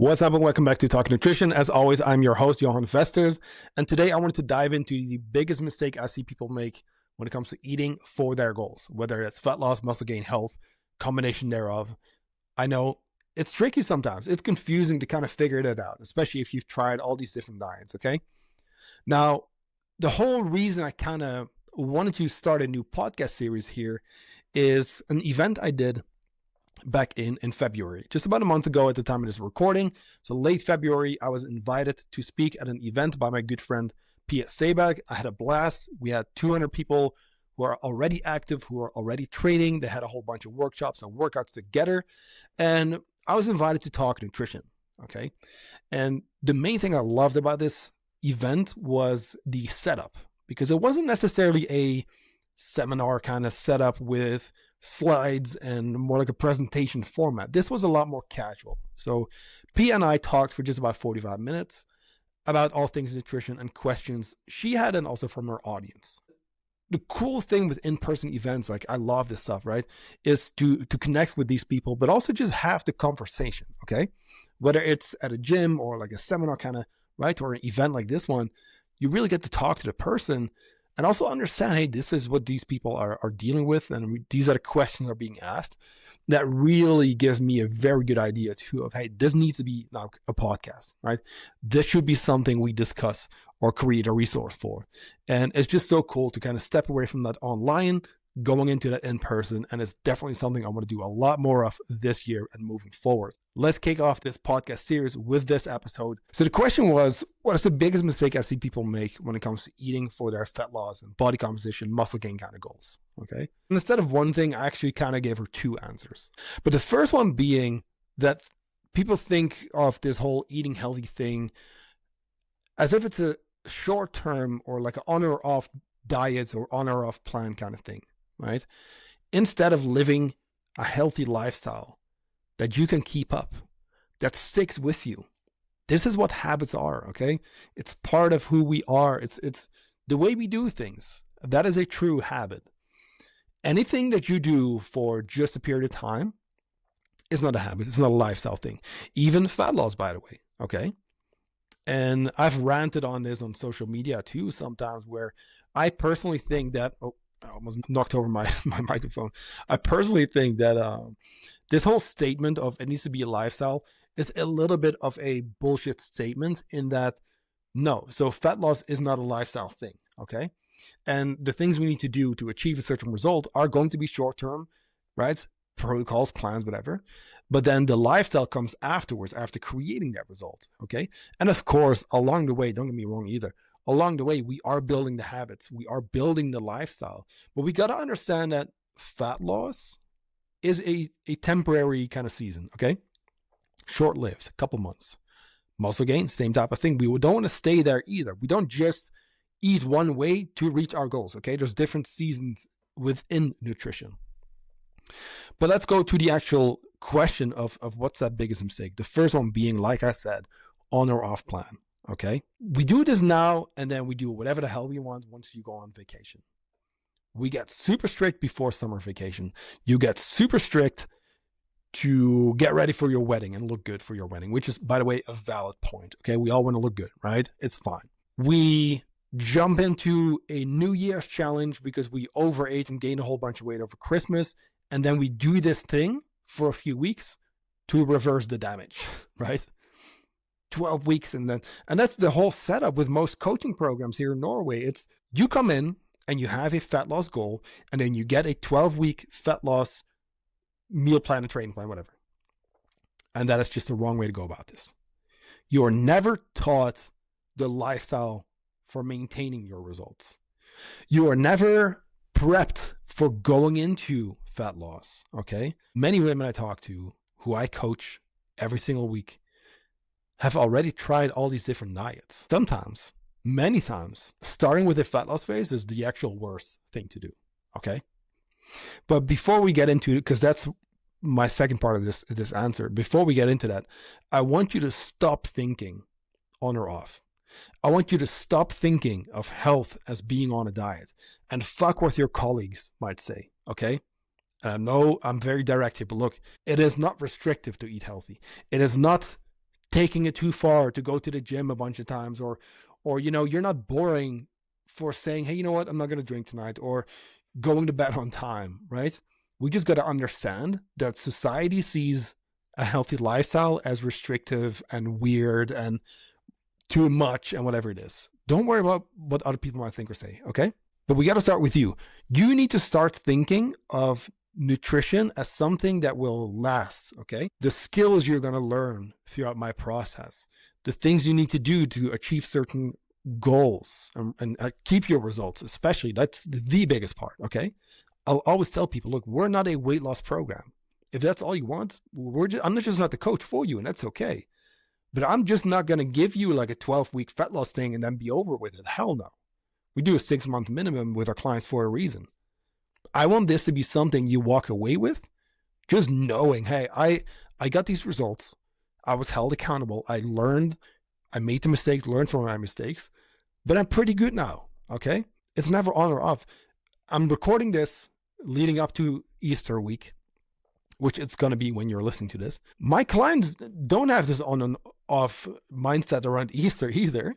What's up and welcome back to Talk Nutrition. As always, I'm your host, Johan, and today I wanted to dive into the biggest mistake I see people make when it comes to eating for their goals, whether it's fat loss, muscle gain, health, combination thereof. I know it's tricky sometimes. It's confusing to kind of figure it out, especially if you've tried all these different diets, okay? Now, the whole reason I kind of wanted to start a new podcast series here is an event I did back in February, just about a month ago at the time of this recording. So late February, I was invited to speak at an event by my good friend Pia Sebag. I had a blast. We had 200 people who are already active, who are already training. They had a whole bunch of workshops and workouts together. And I was invited to talk nutrition. Okay. And the main thing I loved about this event was the setup, because it wasn't necessarily a seminar kind of setup with slides and more like a presentation format. This was a lot more casual. So Pia and I talked for just about 45 minutes about all things nutrition and questions she had, and also from her audience. The cool thing with in-person events, like I love this stuff, right, is to connect with these people, but also just have the conversation, okay? Whether it's at a gym or like a seminar kind of, right, or an event like this one, you really get to talk to the person and also understand, hey, this is what these people are dealing with, and these are the questions that are being asked. That really gives me a very good idea too of, hey, this needs to be now a podcast, right? This should be something we discuss or create a resource for. And it's just so cool to kind of step away from that online, going into that in person. And it's definitely something I want to do a lot more of this year and moving forward. Let's kick off this podcast series with this episode. So the question was, what is the biggest mistake I see people make when it comes to eating for their fat loss and body composition, muscle gain kind of goals? Okay. And instead of one thing, I actually kind of gave her two answers. But the first one being that people think of this whole eating healthy thing as if it's a short term or like an on or off diet or on or off plan kind of thing. Right? Instead of living a healthy lifestyle that you can keep up, that sticks with you. This is what habits are, okay? It's part of who we are. It's the way we do things. That is a true habit. Anything that you do for just a period of time is not a habit. It's not a lifestyle thing. Even fat loss, by the way, okay? And I've ranted on this on social media too sometimes, where I personally think that, I almost knocked over my microphone. I personally think that this whole statement of it needs to be a lifestyle is a little bit of a bullshit statement, in that, no. So fat loss is not a lifestyle thing, okay? And the things we need to do to achieve a certain result are going to be short-term, right? Protocols, plans, whatever. But then the lifestyle comes afterwards, after creating that result, okay? And of course, along the way, don't get me wrong either, along the way, we are building the habits. We are building the lifestyle. But we got to understand that fat loss is a temporary kind of season, okay? Short-lived, a couple months. Muscle gain, same type of thing. We don't want to stay there either. We don't just eat one way to reach our goals, okay? There's different seasons within nutrition. But let's go to the actual question of what's that biggest mistake. The first one being, like I said, on or off plan. Okay, we do this now, and then we do whatever the hell we want once you go on vacation. We get super strict before summer vacation. You get super strict to get ready for your wedding and look good for your wedding, which is, by the way, a valid point. Okay, we all want to look good, right? It's fine. We jump into a New Year's challenge because we overate and gained a whole bunch of weight over Christmas, and then we do this thing for a few weeks to reverse the damage, right? 12 weeks, and that's the whole setup with most coaching programs here in Norway. It's you come in and you have a fat loss goal, and then you get a 12-week fat loss meal plan and training plan, whatever. And that is just the wrong way to go about this. You are never taught the lifestyle for maintaining your results. You are never prepped for going into fat loss, okay? Many women I talk to, who I coach every single week, have already tried all these different diets. Sometimes, many times, starting with a fat loss phase is the actual worst thing to do, okay? But before we get into it, because that's my second part of this answer, before we get into that, I want you to stop thinking on or off. I want you to stop thinking of health as being on a diet, and fuck what your colleagues might say, okay? No, I'm very direct here, but look, it is not restrictive to eat healthy. It is not taking it too far to go to the gym a bunch of times, or you're not boring for saying, hey, you know what, I'm not going to drink tonight, or going to bed on time, right? We just got to understand that society sees a healthy lifestyle as restrictive and weird and too much and whatever it is. Don't worry about what other people might think or say, okay? But we got to start with you. You need to start thinking of nutrition as something that will last, okay? The skills you're going to learn throughout my process, the things you need to do to achieve certain goals and keep your results, especially, that's the biggest part, okay? I'll always tell people, look, we're not a weight loss program. If that's all you want, I'm not the coach for you, and that's okay. But I'm just not going to give you like a 12-week fat loss thing and then be over with it. Hell no. We do a 6-month minimum with our clients for a reason. I want this to be something you walk away with, just knowing, hey, I got these results. I was held accountable. I learned, I made the mistakes, learned from my mistakes, but I'm pretty good now, okay? It's never on or off. I'm recording this leading up to Easter week, which it's going to be when you're listening to this. My clients don't have this on and off mindset around Easter either.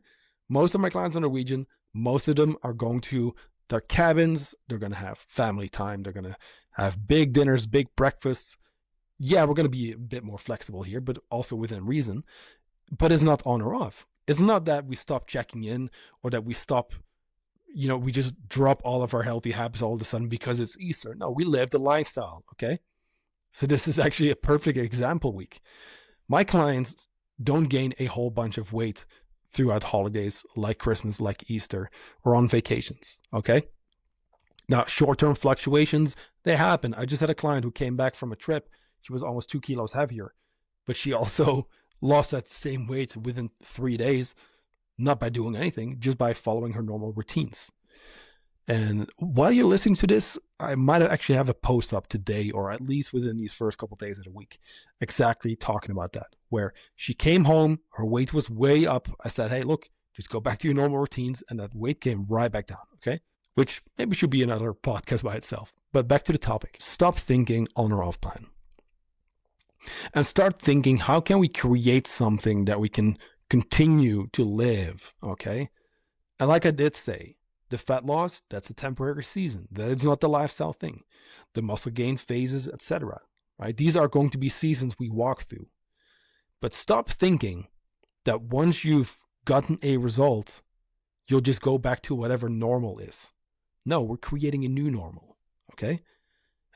Most of my clients are Norwegian. Most of them are going to their cabins. They're going to have family time. They're going to have big dinners, big breakfasts. Yeah, we're going to be a bit more flexible here, but also within reason. But it's not on or off. It's not that we stop checking in or that we stop, we just drop all of our healthy habits all of a sudden because it's Easter. No, we live the lifestyle, okay? So this is actually a perfect example week. My clients don't gain a whole bunch of weight throughout holidays like Christmas, like Easter, or on vacations, okay? Now, short-term fluctuations, they happen. I just had a client who came back from a trip. She was almost 2 kilos heavier, but she also lost that same weight within 3 days, not by doing anything, just by following her normal routines. And while you're listening to this, I might actually have a post up today, or at least within these first couple of days of the week, exactly talking about that, where she came home, her weight was way up. I said, hey, look, just go back to your normal routines. And that weight came right back down, okay? Which maybe should be another podcast by itself. But back to the topic. Stop thinking on or off plan. And start thinking, how can we create something that we can continue to live, okay? And like I did say, the fat loss, that's a temporary season. That is not the lifestyle thing. The muscle gain phases, etc. Right? These are going to be seasons we walk through. But stop thinking that once you've gotten a result, you'll just go back to whatever normal is. No, we're creating a new normal. Okay?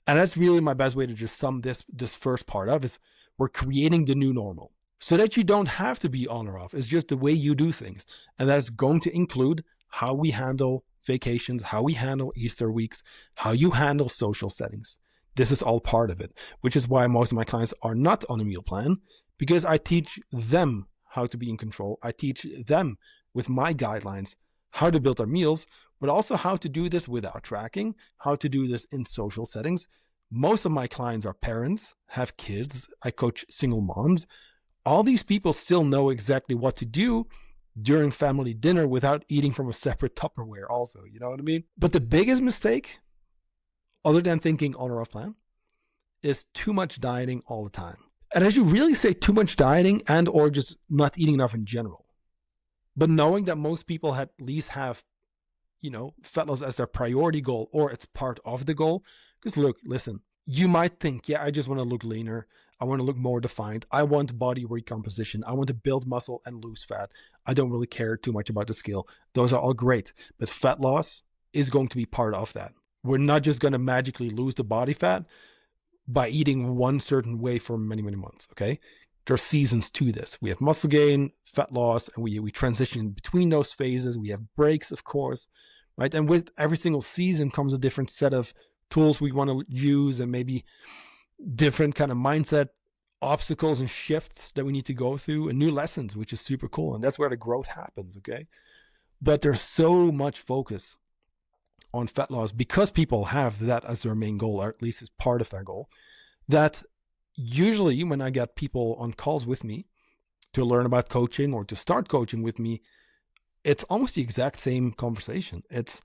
And that's really my best way to just sum this first part up is we're creating the new normal. So that you don't have to be on or off. It's just the way you do things. And that's going to include how we handle vacations, how we handle Easter weeks, how you handle social settings. This is all part of it, which is why most of my clients are not on a meal plan, because I teach them how to be in control. I teach them with my guidelines how to build their meals, but also how to do this without tracking, how to do this in social settings. Most of my clients are parents, have kids. I coach single moms. All these people still know exactly what to do during family dinner without eating from a separate Tupperware also, you know what I mean? But the biggest mistake, other than thinking on or off plan, is too much dieting all the time. And as you really say too much dieting and or just not eating enough in general. But knowing that most people at least have, fat loss as their priority goal or it's part of the goal. Because listen, you might think, yeah, I just want to look leaner. I want to look more defined. I want body recomposition. I want to build muscle and lose fat. I don't really care too much about the scale. Those are all great. But fat loss is going to be part of that. We're not just going to magically lose the body fat by eating one certain way for many, many months, okay? There are seasons to this. We have muscle gain, fat loss, and we transition between those phases. We have breaks, of course, right? And with every single season comes a different set of tools we want to use and maybe different kind of mindset obstacles and shifts that we need to go through and new lessons, which is super cool. And that's where the growth happens, okay? But there's so much focus on fat loss because people have that as their main goal, or at least as part of their goal, that usually when I get people on calls with me to learn about coaching or to start coaching with me, it's almost the exact same conversation. It's,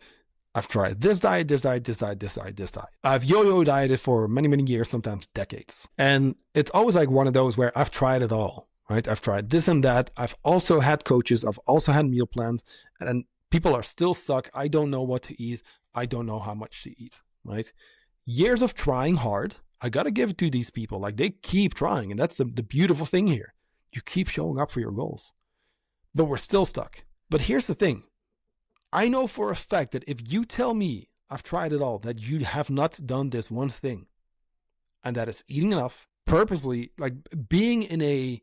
I've tried this diet, this diet, this diet, this diet, this diet. I've yo-yo dieted for many, many years, sometimes decades. And it's always like one of those where I've tried it all. right? I've tried this and that. I've also had coaches. I've also had meal plans, and people are still stuck. I don't know what to eat. I don't know how much to eat, right? Years of trying hard. I got to give it to these people. Like, they keep trying. And that's the beautiful thing here. You keep showing up for your goals, but we're still stuck. But here's the thing. I know for a fact that if you tell me I've tried it all, that you have not done this one thing, and that is eating enough, purposely, like being in a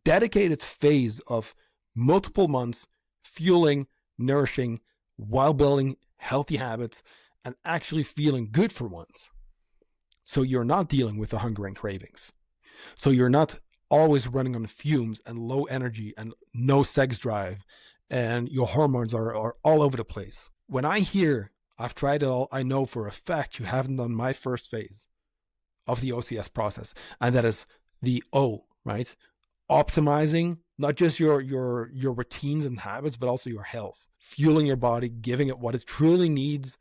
dedicated phase of multiple months, fueling, nourishing, while building healthy habits and actually feeling good for once. So you're not dealing with the hunger and cravings. So you're not always running on fumes and low energy and no sex drive, and your hormones are all over the place. When I hear I've tried it all, I know for a fact you haven't done my first phase of the OCS process, and that is the O, right? Optimizing not just your routines and habits, but also your health, fueling your body, giving it what it truly needs,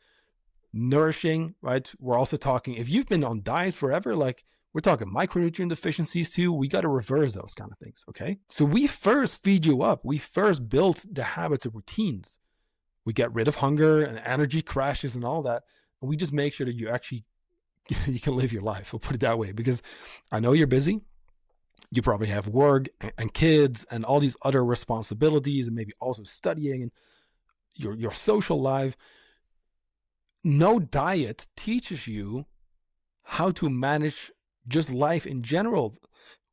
nourishing, right? We're also talking, if you've been on diets forever, like, we're talking micronutrient deficiencies too. We got to reverse those kind of things, okay? So we first feed you up. We first build the habits and routines. We get rid of hunger and energy crashes and all that. And we just make sure that you actually, you can live your life. We'll put it that way, because I know you're busy. You probably have work and kids and all these other responsibilities, and maybe also studying and your social life. No diet teaches you how to manage just life in general,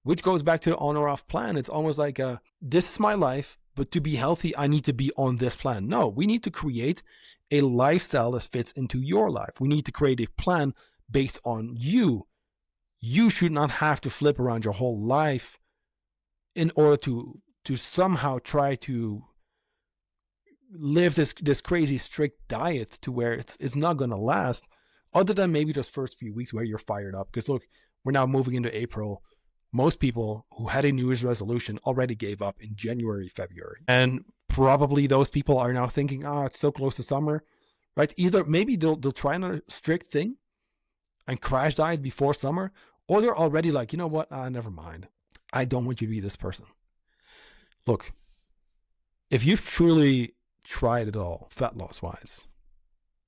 which goes back to the on or off plan. It's almost like this is my life, but to be healthy, I need to be on this plan. No, we need to create a lifestyle that fits into your life. We need to create a plan based on you. You should not have to flip around your whole life in order to somehow try to live this crazy strict diet to where it's not going to last, other than maybe those first few weeks where you're fired up. Because look, we're now moving into April. Most people who had a New Year's resolution already gave up in January, February. And probably those people are now thinking, it's so close to summer, right? Either maybe they'll try another strict thing and crash diet before summer, or they're already like, you know what? Never mind. I don't want you to be this person. Look, if you've truly tried it all, fat loss wise,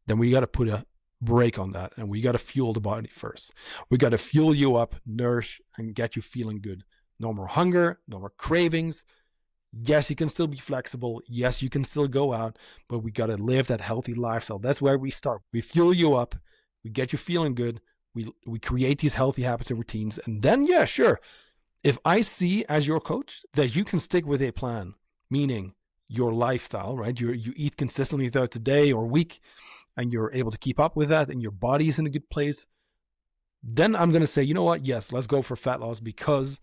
then we got to put a break on that, and we got to fuel the body first. We got to fuel you up, nourish, and get you feeling good. No more hunger, no more cravings. Yes, you can still be flexible. Yes, you can still go out, but we got to live that healthy lifestyle. That's where we start. We fuel you up, we get you feeling good, we create these healthy habits and routines, and then, yeah, sure, if I see as your coach that you can stick with a plan, meaning your lifestyle, right? You eat consistently throughout the day or week, and you're able to keep up with that, and your body is in a good place, then I'm going to say, you know what? Yes, let's go for fat loss, because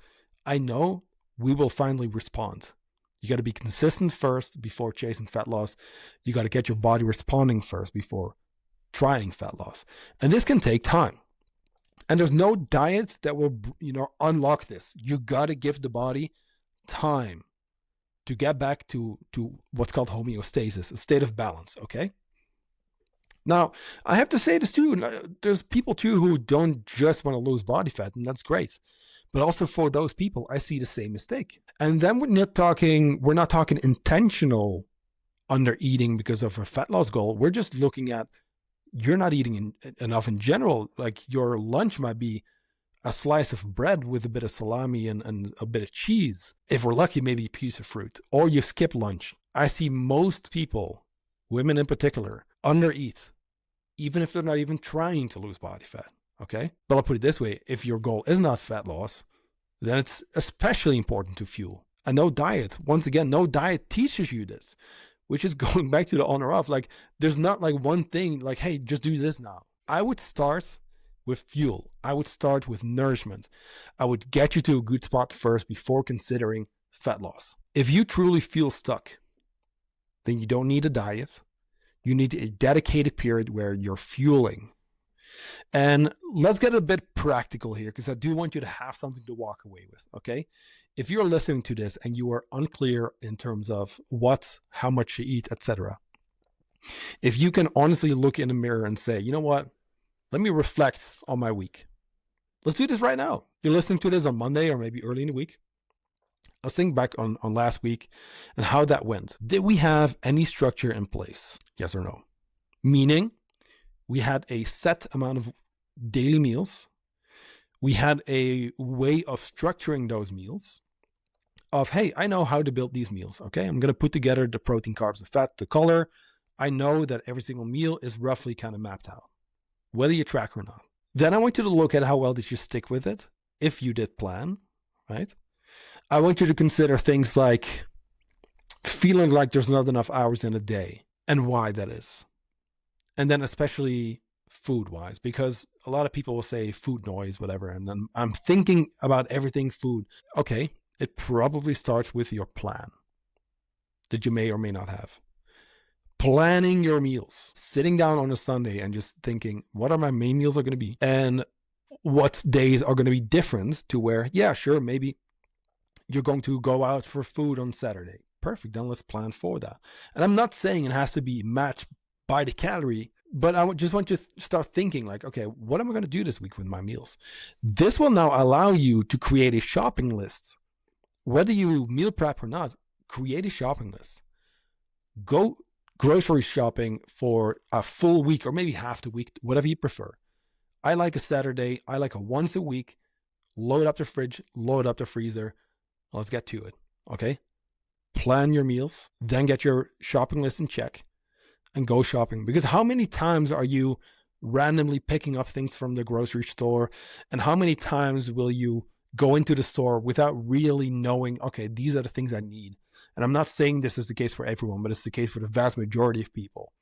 I know we will finally respond. You got to be consistent first before chasing fat loss. You got to get your body responding first before trying fat loss. And this can take time. And there's no diet that will, unlock this. You got to give the body time to get back to what's called homeostasis, a state of balance, okay? Now, I have to say this too. There's people too who don't just want to lose body fat, and that's great. But also for those people, I see the same mistake. And then we're not talking intentional under eating because of a fat loss goal. We're just looking at, you're not eating enough in general. Like, your lunch might be a slice of bread with a bit of salami and a bit of cheese. If we're lucky, maybe a piece of fruit. Or you skip lunch. I see most people, women in particular, undereat, even if they're not even trying to lose body fat, okay? But I'll put it this way. If your goal is not fat loss, then it's especially important to fuel. And no diet, once again, no diet teaches you this, which is going back to the on or off. Like, there's not like one thing, like, hey, just do this now. I would start with fuel. I would start with nourishment. I would get you to a good spot first before considering fat loss. If you truly feel stuck, then you don't need a diet. You need a dedicated period where you're fueling. And let's get a bit practical here, because I do want you to have something to walk away with, okay? If you're listening to this and you are unclear in terms of what, how much you eat, etc., if you can honestly look in the mirror and say, you know what, let me reflect on my week. Let's do this right now. You're listening to this on Monday or maybe early in the week. Let's think back on last week and how that went. Did we have any structure in place? Yes or no? Meaning, we had a set amount of daily meals. We had a way of structuring those meals of, hey, I know how to build these meals. Okay, I'm going to put together the protein, carbs, the fat, the color. I know that every single meal is roughly kind of mapped out, whether you track or not. Then I want you to look at how well did you stick with it, if you did plan, right? I want you to consider things like feeling like there's not enough hours in a day and why that is. And then especially food-wise, because a lot of people will say food noise, whatever, and then I'm thinking about everything food. Okay, it probably starts with your plan that you may or may not have. Planning your meals, sitting down on a Sunday and just thinking, what are my main meals are going to be? And what days are going to be different to where, yeah, sure, maybe you're going to go out for food on Saturday. Perfect, then let's plan for that. And I'm not saying it has to be matched by the calorie, but I just want you to start thinking like, okay, what am I going to do this week with my meals? This will now allow you to create a shopping list. Whether you meal prep or not, create a shopping list. Go grocery shopping for a full week or maybe half the week, whatever you prefer. I like a Saturday. I like a once a week. Load up the fridge, load up the freezer. Let's get to it, okay? Plan your meals, then get your shopping list in check and go shopping. Because how many times are you randomly picking up things from the grocery store? And how many times will you go into the store without really knowing, okay, these are the things I need? And I'm not saying this is the case for everyone, but it's the case for the vast majority of people.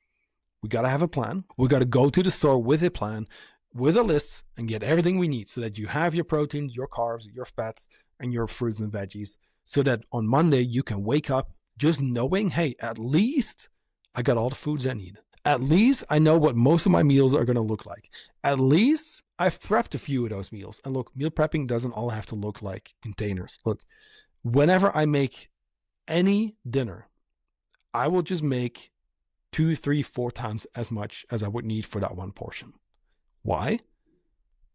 We got to have a plan. We got to go to the store with a plan, with a list, and get everything we need so that you have your proteins, your carbs, your fats, and your fruits and veggies, so that on Monday you can wake up just knowing, hey, at least I got all the foods I need. At least I know what most of my meals are going to look like. At least I've prepped a few of those meals. And look, meal prepping doesn't all have to look like containers. Look, whenever I make any dinner, I will just make 2, 3, 4 times as much as I would need for that one portion. Why?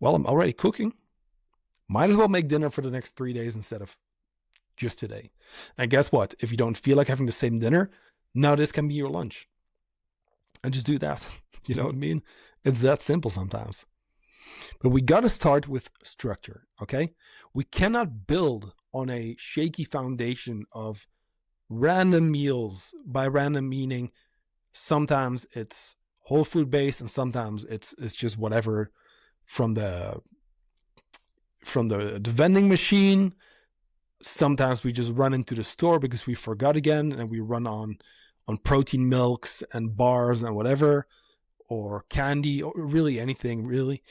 Well, I'm already cooking. Might as well make dinner for the next 3 days instead of just today. And guess what? If you don't feel like having the same dinner, now this can be your lunch. And just do that. You know what I mean? It's that simple sometimes. But we got to start with structure, okay? We cannot build on a shaky foundation of random meals. By random meaning, sometimes it's whole food based and sometimes it's just whatever from the vending machine. Sometimes we just run into the store because we forgot again and we run on protein milks and bars and whatever, or candy, or really anything really.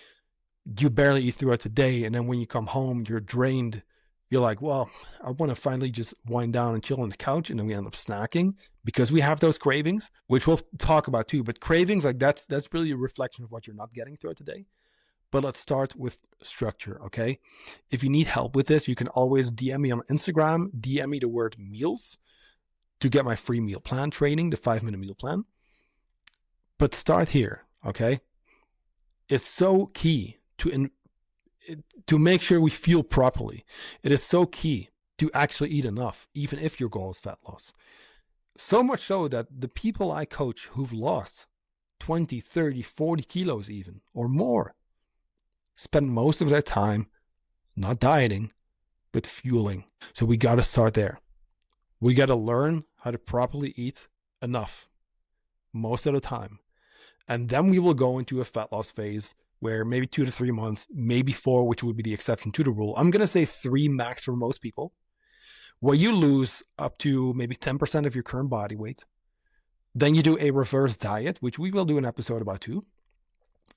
You barely eat throughout the day, and then when you come home you're drained. You're like, well, I want to finally just wind down and chill on the couch, and then we end up snacking because we have those cravings, which we'll talk about too. But cravings, like that's really a reflection of what you're not getting throughout the day. But let's start with structure, okay? If you need help with this, you can always DM me on Instagram, DM me the word meals to get my free meal plan training, the 5-minute meal plan. But start here, okay? It's so key to make sure we fuel properly. It is so key to actually eat enough, even if your goal is fat loss. So much so that the people I coach who've lost 20, 30, 40 kilos even, or more, spend most of their time not dieting, but fueling. So we got to start there. We got to learn how to properly eat enough most of the time. And then we will go into a fat loss phase where maybe 2 to 3 months, maybe 4, which would be the exception to the rule. I'm going to say 3 max for most people, where you lose up to maybe 10% of your current body weight. Then you do a reverse diet, which we will do an episode about too.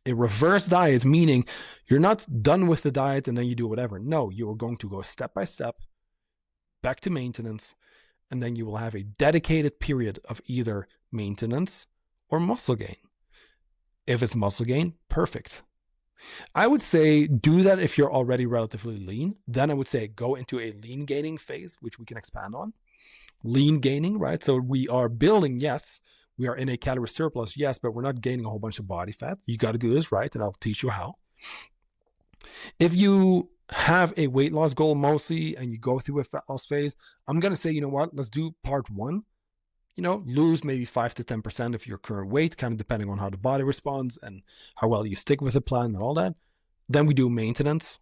A reverse diet, meaning you're not done with the diet and then you do whatever. No, you are going to go step by step back to maintenance, and then you will have a dedicated period of either maintenance or muscle gain. If it's muscle gain, perfect. I would say do that if you're already relatively lean. Then I would say go into a lean gaining phase, which we can expand on. Lean gaining, right? So we are building, yes. We are in a calorie surplus, yes, but we're not gaining a whole bunch of body fat. You got to do this right, and I'll teach you how. If you have a weight loss goal mostly and you go through a fat loss phase, I'm going to say, you know what, let's do part one. Lose maybe 5 to 10% of your current weight, kind of depending on how the body responds and how well you stick with the plan and all that. Then we do maintenance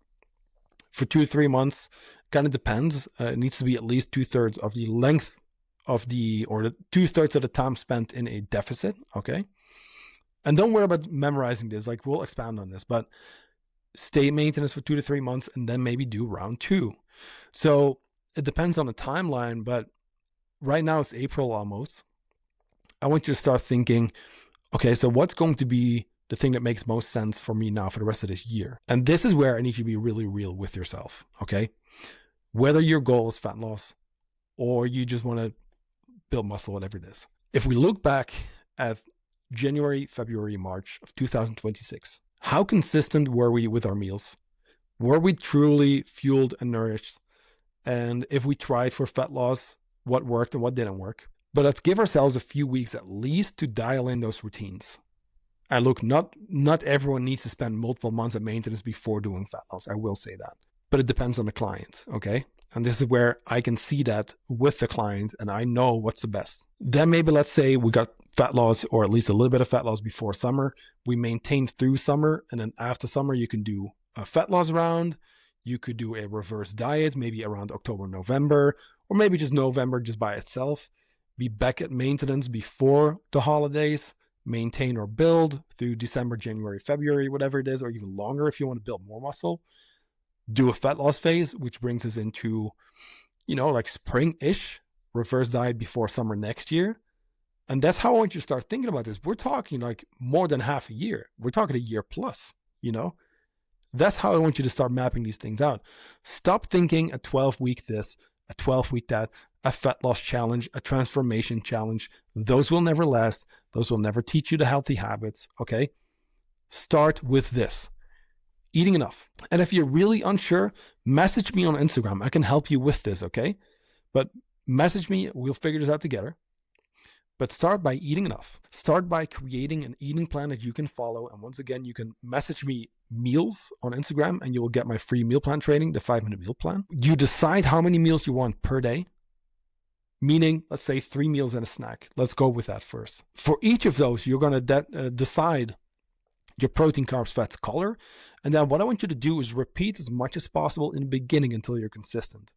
for 2 to 3 months. Kind of depends. It needs to be at least 2/3 of the length of the 2/3 of the time spent in a deficit. Okay. And don't worry about memorizing this. Like, we'll expand on this, but stay maintenance for 2 to 3 months and then maybe do round two. So it depends on the timeline, but right now it's April almost. I want you to start thinking, okay, so what's going to be the thing that makes most sense for me now for the rest of this year? And this is where I need you to be really real with yourself, okay? Whether your goal is fat loss or you just want to build muscle, whatever it is. If we look back at January, February, March of 2026, how consistent were we with our meals? Were we truly fueled and nourished? And if we tried for fat loss, what worked and what didn't work? But let's give ourselves a few weeks at least to dial in those routines. And look, not everyone needs to spend multiple months at maintenance before doing fat loss. I will say that. But it depends on the client, okay? And this is where I can see that with the client and I know what's the best. Then maybe let's say we got fat loss or at least a little bit of fat loss before summer. We maintain through summer, and then after summer you can do a fat loss round. You could do a reverse diet maybe around October, November, or maybe just November just by itself. Be back at maintenance before the holidays. Maintain or build through December, January, February, whatever it is, or even longer if you want to build more muscle. Do a fat loss phase, which brings us into, like spring-ish, reverse diet before summer next year. And that's how I want you to start thinking about this. We're talking like more than half a year. We're talking a year plus, That's how I want you to start mapping these things out. Stop thinking a 12-week this, a 12-week that, a fat loss challenge, a transformation challenge. Those will never last. Those will never teach you the healthy habits, okay? Start with this. Eating enough. And if you're really unsure, message me on Instagram. I can help you with this, okay? But message me. We'll figure this out together. But start by eating enough. Start by creating an eating plan that you can follow. And once again, you can message me meals on Instagram and you will get my free meal plan training, the 5-minute meal plan. You decide how many meals you want per day. Meaning, let's say 3 meals and a snack. Let's go with that first. For each of those, you're going to decide your protein, carbs, fats, color. And then what I want you to do is repeat as much as possible in the beginning until you're consistent.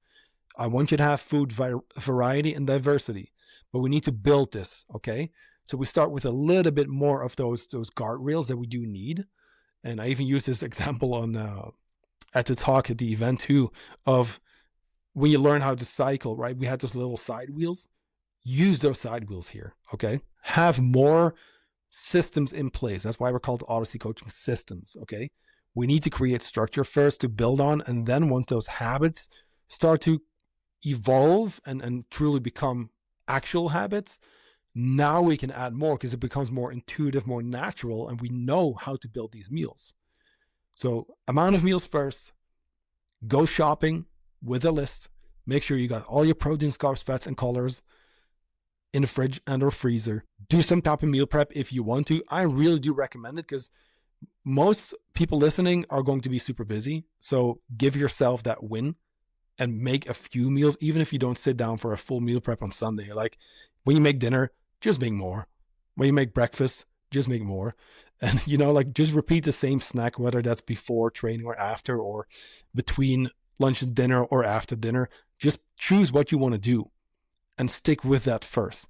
I want you to have food variety and diversity, but we need to build this, okay? So we start with a little bit more of those guardrails that we do need. And I even use this example on at the talk at the event too, of when you learn how to cycle, right? We had those little side wheels. Use those side wheels here, okay? Have more systems in place. That's why we're called Odyssey Coaching Systems, okay? We need to create structure first to build on, and then once those habits start to evolve and truly become actual habits, now we can add more because it becomes more intuitive, more natural, and we know how to build these meals. So amount of meals first, go shopping with a list. Make sure you got all your proteins, carbs, fats, and colors in the fridge and or freezer. Do some type of meal prep if you want to. I really do recommend it because most people listening are going to be super busy. So give yourself that win and make a few meals, even if you don't sit down for a full meal prep on Sunday. Like when you make dinner, just make more. When you make breakfast, just make more. And, just repeat the same snack, whether that's before training or after, or between lunch and dinner or after dinner. Just choose what you want to do and stick with that first.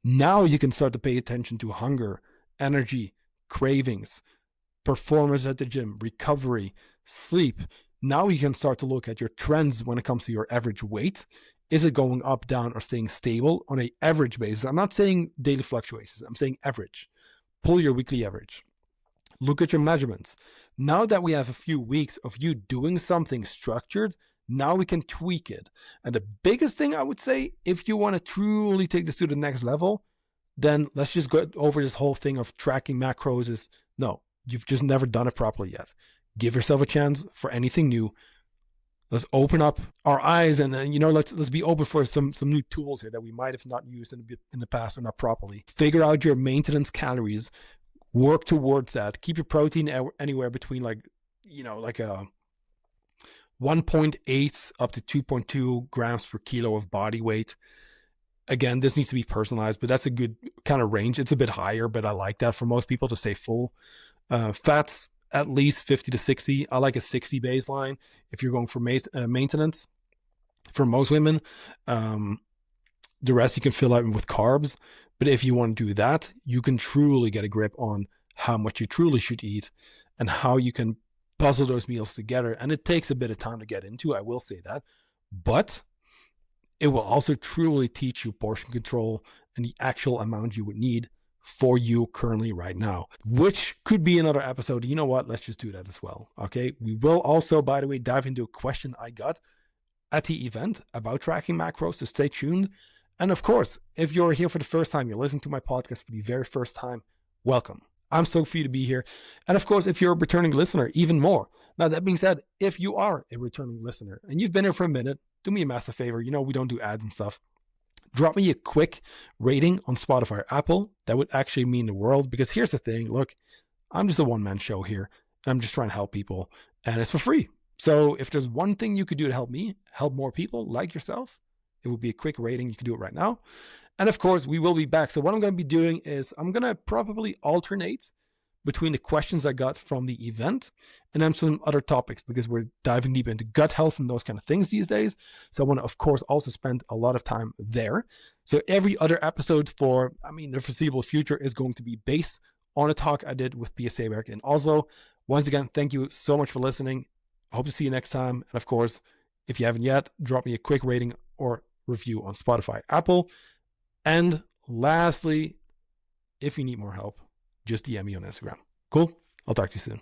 Now you can start to pay attention to hunger, energy, cravings, performance at the gym, recovery, sleep. Now you can start to look at your trends when it comes to your average weight. Is it going up, down, or staying stable on an average basis? I'm not saying daily fluctuations. I'm saying average. Pull your weekly average. Look at your measurements. Now that we have a few weeks of you doing something structured, now we can tweak it. And the biggest thing I would say, if you want to truly take this to the next level, then let's just go over this whole thing of tracking macros. No, you've just never done it properly yet. Give yourself a chance for anything new. Let's open up our eyes and let's be open for some new tools here that we might have not used in the past or not properly. Figure out your maintenance calories. Work towards that. Keep your protein anywhere between like a 1.8 up to 2.2 grams per kilo of body weight. Again, this needs to be personalized, but that's a good kind of range. It's a bit higher, but I like that for most people to stay full. Fats, at least 50 to 60. I like a 60 baseline if you're going for maintenance. For most women, the rest you can fill out with carbs. But if you want to do that, you can truly get a grip on how much you truly should eat and how you can puzzle those meals together. And it takes a bit of time to get into, I will say that. But it will also truly teach you portion control and the actual amount you would need for you currently right now, which could be another episode. You know what? Let's just do that as well. Okay. We will also, by the way, dive into a question I got at the event about tracking macros, so stay tuned. And of course, if you're here for the first time, you're listening to my podcast for the very first time, welcome. I'm stoked for you to be here. And of course, if you're a returning listener, even more. Now, that being said, if you are a returning listener and you've been here for a minute, do me a massive favor. You know, we don't do ads and stuff. Drop me a quick rating on Spotify or Apple. That would actually mean the world, because here's the thing. Look, I'm just a one-man show here, and I'm just trying to help people, and it's for free. So if there's one thing you could do to help me, help more people like yourself, it would be a quick rating. You can do it right now. And of course, we will be back. So what I'm going to be doing is I'm going to probably alternate between the questions I got from the event and then some other topics, because we're diving deep into gut health and those kind of things these days. So I want to, of course, also spend a lot of time there. So every other episode for, the foreseeable future is going to be based on a talk I did with Pia Seberg in Oslo. Once again, thank you so much for listening. I hope to see you next time. And of course, if you haven't yet, drop me a quick rating or review on Spotify, Apple. And lastly, if you need more help, just DM me on Instagram. Cool? I'll talk to you soon.